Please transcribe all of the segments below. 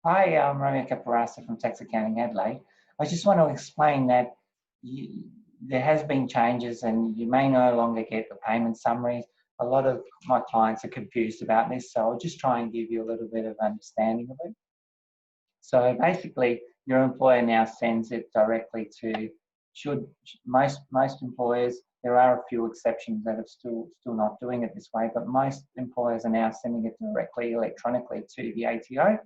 Hi, I'm Romeo Caporaso from Tax Accounting Adelaide. I just want to explain that there has been changes and you may no longer get the payment summaries. A lot of my clients are confused about this, so I'll just try and give you a little bit of understanding of it. So basically, your employer now sends it directly to, should most employers, there are a few exceptions that are still not doing it this way, but most employers are now sending it directly electronically to the ATO.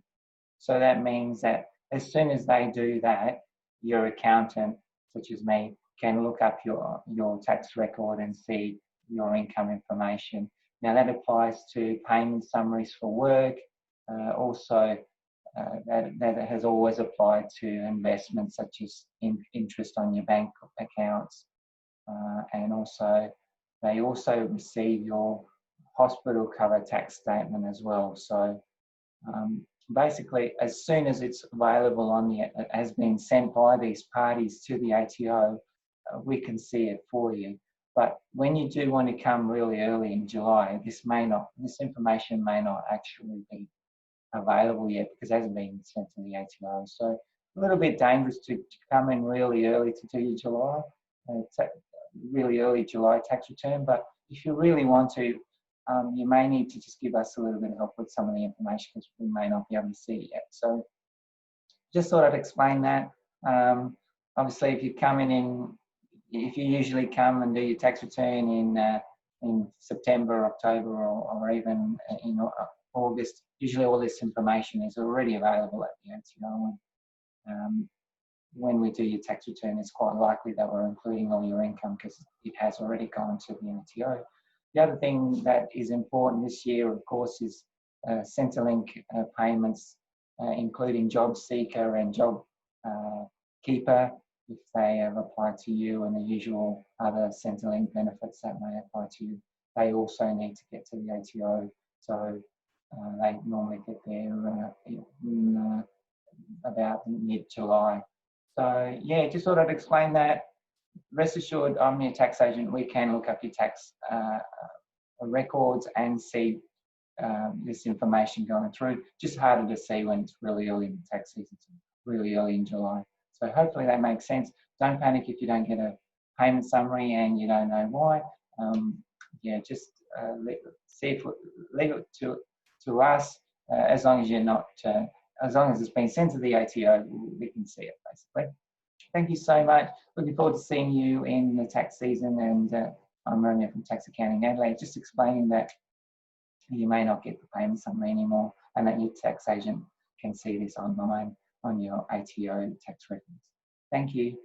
So that means that as soon as they do that, your accountant, such as me, can look up your tax record and see your income information. Now that applies to payment summaries for work, also that has always applied to investments such as interest on your bank accounts, and also they also receive your hospital cover tax statement as well. So basically, as soon as it's available it has been sent by these parties to the ATO, we can see it for you. But when you do want to come really early in July, this information may not actually be available yet because it hasn't been sent to the ATO. So a little bit dangerous to come in really early to do your July, really early July tax return. But if you really want to, you may need to just give us a little bit of help with some of the information because we may not be able to see it yet. So just thought I'd explain that. Obviously, if you usually come and do your tax return in September, October, or even in August, usually all this information is already available at the ATO. When we do your tax return, it's quite likely that we're including all your income because it has already gone to the ATO. The other thing that is important this year, of course, is Centrelink payments, including Job Seeker and Job Keeper, if they have applied to you, and the usual other Centrelink benefits that may apply to you. They also need to get to the ATO, so they normally get there in about mid-July. So yeah, just thought I'd explain that. Rest assured, I'm your tax agent. We can look up your tax records and see this information going through. Just harder to see when it's really early in the tax season, really early in July. So hopefully that makes sense. Don't panic if you don't get a payment summary and you don't know why. Yeah, just leave it to us. As long as you're not, as long as it's been sent to the ATO, we can see it basically. Thank you so much. Looking forward to seeing you in the tax season. And I'm Romeo from Tax Accounting Adelaide, just explaining that you may not get the payment summary anymore and that your tax agent can see this online on your ATO tax records. Thank you.